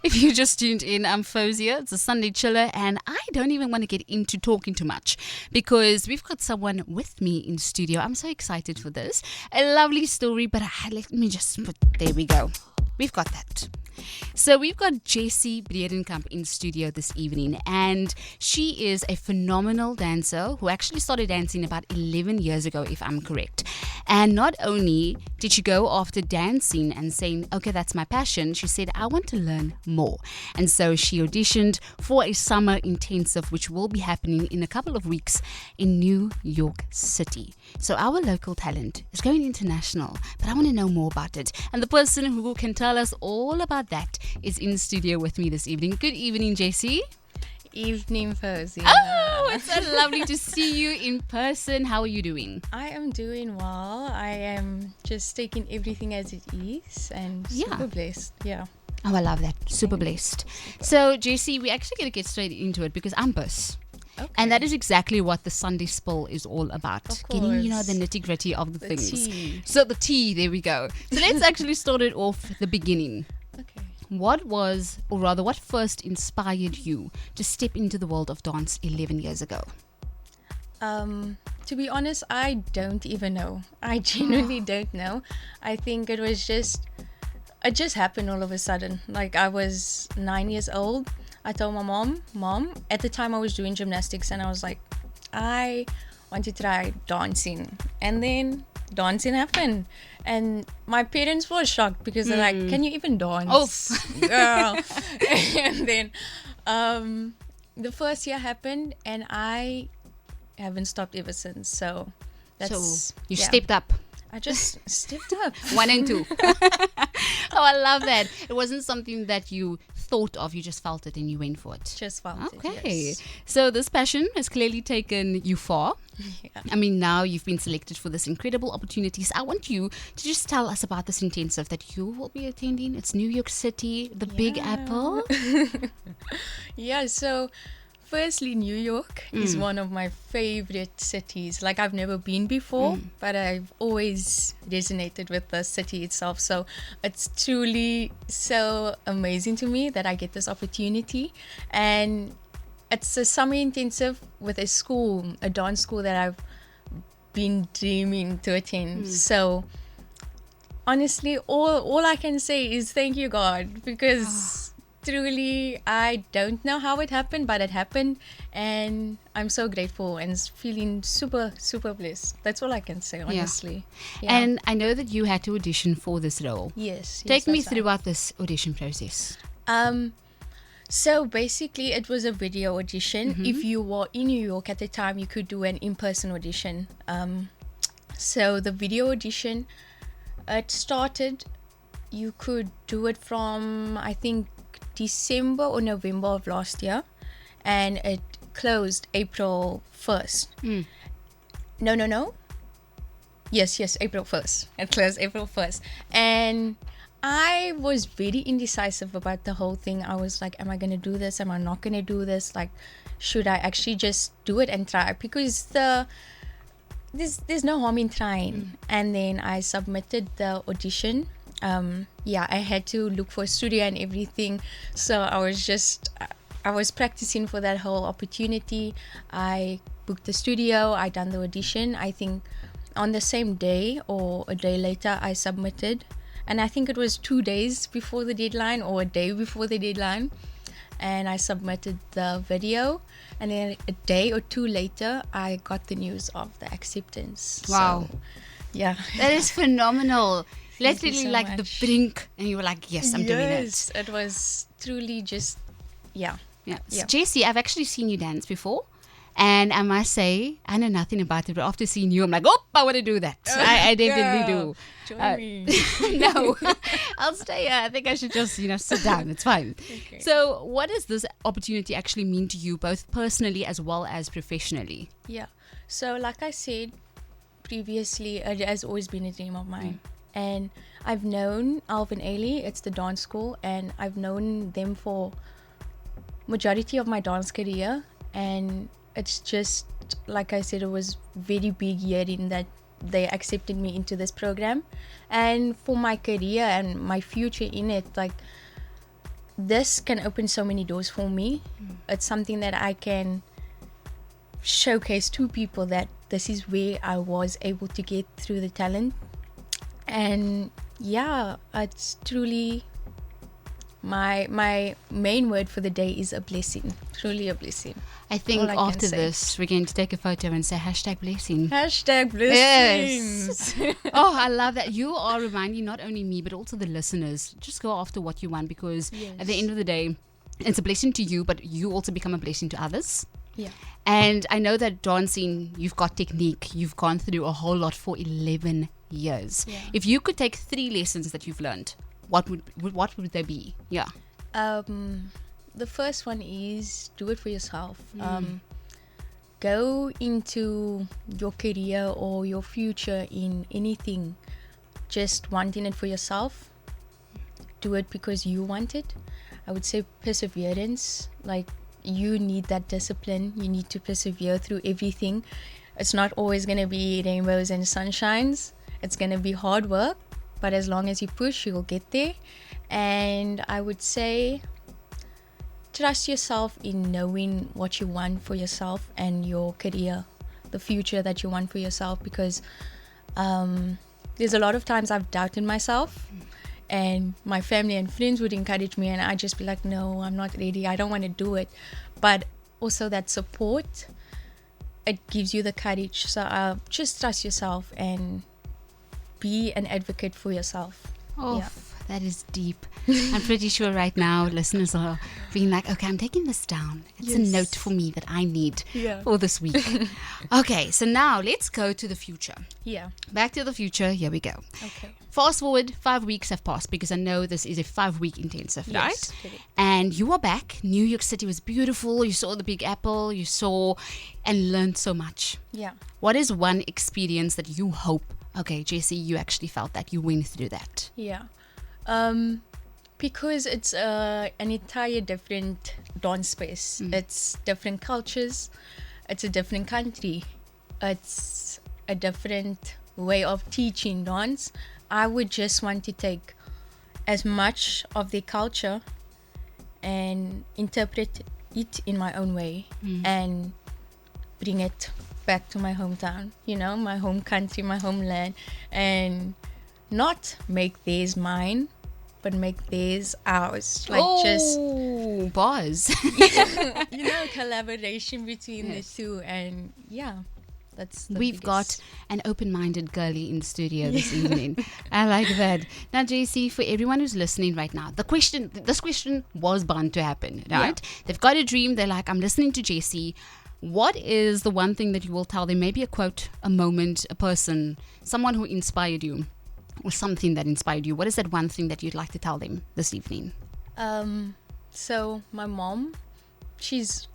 If you just tuned in, I'm Fauzia. It's a Sunday Chilla, and I don't even want to get into talking too much because we've got someone with me in studio. I'm so excited for this. A lovely story, but let me just put, there we go. We've got that. So we've got Jessé Bredenkamp in studio this evening, and she is a phenomenal dancer who actually started dancing about 11 years ago, if I'm correct. And not only did she go after dancing and saying, okay, that's my passion, she said, I want to learn more. And so she auditioned for a summer intensive, which will be happening in a couple of weeks in New York City. So our local talent is going international, but I want to know more about it. And the person who can tell us all about that is in studio with me this evening. Good evening, Jessé. Evening, Fauzia. Oh, it's so lovely to see you in person. How are you doing? I am doing well. I am just taking everything as it is and super blessed. Yeah. Oh, I love that. Super blessed. So, Jessé, we're actually going to get straight into it because I'm pissed. Okay. And that is exactly what the Sunday Spill is all about. Of course. Getting, the nitty-gritty of the things. Tea. So the tea, there we go. So let's actually start it off the beginning. Okay. What first inspired you to step into the world of dance 11 years ago? To be honest, I don't even know. I genuinely don't know. I think it just happened all of a sudden. Like, I was 9 years old. I told my mom, at the time I was doing gymnastics, and I was like, I want to try dancing. And then dancing happened. And my parents were shocked because they're like, can you even dance? Oh, girl. And then the first year happened, and I haven't stopped ever since. So you stepped up. I just stepped up. 1 and 2. Oh, I love that. It wasn't something that you thought of. You just felt it and you went for it. Just felt it, Okay. yes. So this passion has clearly taken you far. Yeah. I mean, now you've been selected for this incredible opportunity. So I want you to just tell us about this intensive that you will be attending. It's New York City, the Big Apple. Yeah, so firstly, New York is one of my favorite cities. Like, I've never been before, but I've always resonated with the city itself. So it's truly so amazing to me that I get this opportunity. And it's a summer intensive with a dance school that I've been dreaming to attend. So honestly, all I can say is thank you, God, because truly, I don't know how it happened, but it happened, and I'm so grateful and feeling super, super blessed. That's all I can say, honestly. Yeah. And I know that you had to audition for this role. Yes. Take me that's right. throughout this audition process. So basically, it was a video audition. If you were in New York at the time, you could do an in-person audition. So the video audition, it started. You could do it from, I think, December or November of last year, and it closed April 1st. No. Yes, April 1st. It closed April 1st. And I was very indecisive about the whole thing. I was like, am I going to do this? Am I not going to do this? Like, should I actually just do it and try? Because there's no harm in trying. And then I submitted the audition. I had to look for a studio and everything. So I was practicing for that whole opportunity. I booked the studio. I done the audition. I think on the same day or a day later, I submitted. And I think it was 2 days before the deadline or a day before the deadline. And I submitted the video. And then a day or two later, I got the news of the acceptance. Wow. So, yeah. That is phenomenal. Literally so like much. the brink, and you were like, yes, I'm doing it. Yes, it was truly just, Yeah. So, Yeah. Jessé, I've actually seen you dance before. And I must say, I know nothing about it, but after seeing you, I'm like, oh, I want to do that. I definitely do. Join me. No, I'll stay here. I think I should just, sit down. It's fine. Okay. So what does this opportunity actually mean to you, both personally as well as professionally? Yeah. So like I said previously, it has always been a dream of mine. And I've known Alvin Ailey, it's the dance school, and I've known them for majority of my dance career. And it's just, like I said, it was very big hearing that they accepted me into this program. And for my career and my future in it, like, this can open so many doors for me. It's something that I can showcase to people, that this is where I was able to get through the talent. And yeah, it's truly my main word for the day is a blessing. Truly a blessing. I think All I can after say. this, we're going to take a photo and say #blessing. #blessings. Yes. Oh, I love that. You are reminding not only me, but also the listeners. Just go after what you want, because at the end of the day, it's a blessing to you, but you also become a blessing to others. Yeah. And I know that dancing, you've got technique. You've gone through a whole lot for 11 years. Yeah. If you could take 3 lessons that you've learned, what would they be? Yeah. The first one is do it for yourself. Go into your career or your future in anything just wanting it for yourself. Do it because you want it. I would say perseverance. Like, you need that discipline. You need to persevere through everything. It's not always going to be rainbows and sunshines. It's going to be hard work, but as long as you push, you'll get there. And I would say trust yourself in knowing what you want for yourself and your career, the future that you want for yourself, because there's a lot of times I've doubted myself, and my family and friends would encourage me, and I'd just be like, no, I'm not ready, I don't want to do it. But also that support, it gives you the courage. So just trust yourself and be an advocate for yourself. Oh, Yeah. that is deep. I'm pretty sure right now listeners are being like, okay, I'm taking this down. It's a Yes. note for me that I need Yeah. for this week. Okay, so now let's go to the future. Yeah. Back to the future. Here we go. Okay. Fast forward, 5 weeks have passed, because I know this is a 5-week intensive, Yes, right? correct. And you are back. New York City was beautiful. You saw the Big Apple. You saw and learned so much. Yeah. What is one experience that you hope, okay, Jessé, you actually felt that you went through that? Yeah. Because it's an entire different dance space. It's different cultures. It's a different country. It's a different way of teaching dance. I would just want to take as much of their culture and interpret it in my own way and bring it back to my hometown, my home country, my homeland, and not make theirs mine, but make theirs ours. Oh, buzz. Collaboration between the two. And yeah, that's the We've got an open-minded girly in studio this evening. I like that. Now, Jessé, for everyone who's listening right now, this question was bound to happen, right? They've got a dream. They're like, I'm listening to Jessé. What is the one thing that you will tell them? Maybe a quote, a moment, a person, someone who inspired you, or something that inspired you. What is that one thing that you'd like to tell them this evening? So my mom, she's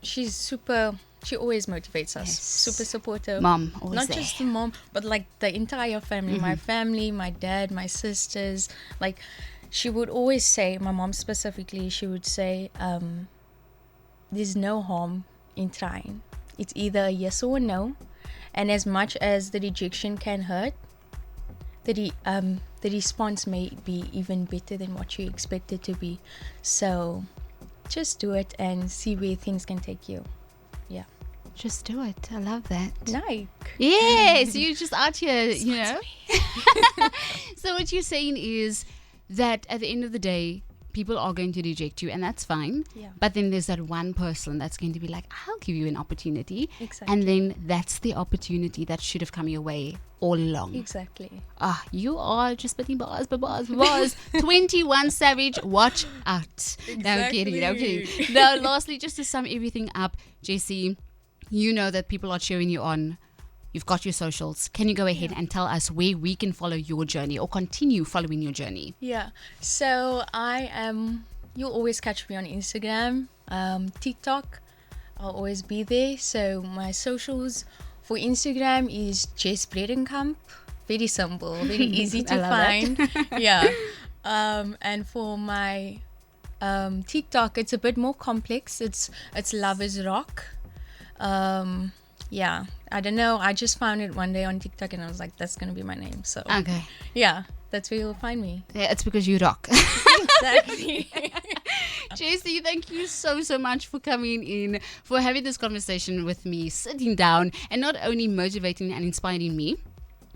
super, she always motivates us. Yes. Super supportive. Mom, always Not there. just the mom, but like the entire family. My family, my dad, my sisters. Like, she would always say, my mom specifically, she would say, there's no harm in trying. It's either a yes or a no. And as much as the rejection can hurt, the response may be even better than what you expect it to be. So just do it and see where things can take you. Yeah. Just do it. I love that. Nike. Yes, you're just out here, So what you're saying is that at the end of the day, people are going to reject you, and that's fine. Yeah. But then there's that one person that's going to be like, I'll give you an opportunity. Exactly. And then that's the opportunity that should have come your way all along. Exactly. You are just spitting bars. 21 Savage, watch out. No, I'm kidding. Now, lastly, just to sum everything up, Jessé, you know that people are cheering you on. You've got your socials. Can you go ahead and tell us where we can follow your journey or continue following your journey? Yeah. So you'll always catch me on Instagram, TikTok. I'll always be there. So my socials for Instagram is Jessé Bredenkamp. Very simple, very easy to find. Yeah. And for my TikTok, it's a bit more complex. It's Love is Rock. Yeah, I don't know. I just found it one day on TikTok and I was like, that's going to be my name. So, Okay. yeah. That's where you'll find me. Yeah, it's because you rock. Exactly. Jessé, thank you so much for coming in, for having this conversation with me, sitting down and not only motivating and inspiring me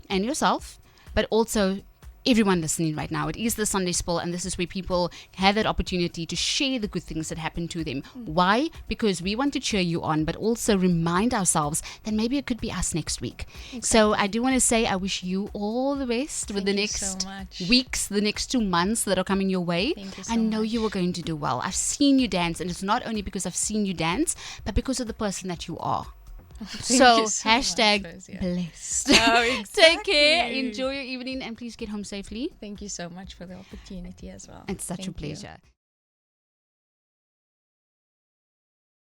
and yourself, but also everyone listening right now. It is the Sunday Spill, and this is where people have that opportunity to share the good things that happen to them. Why? Because we want to cheer you on, but also remind ourselves that maybe it could be us next week. Exactly. So I do want to say I wish you all the best with the next weeks, the next 2 months that are coming your way. Thank you so I know much. you are going to do well. I've seen you dance, and it's not only because I've seen you dance, but because of the person that you are. So, hashtag much, blessed. Oh, exactly. Take care, enjoy your evening, and please get home safely. Thank you so much for the opportunity as well. It's such a Thank you. pleasure.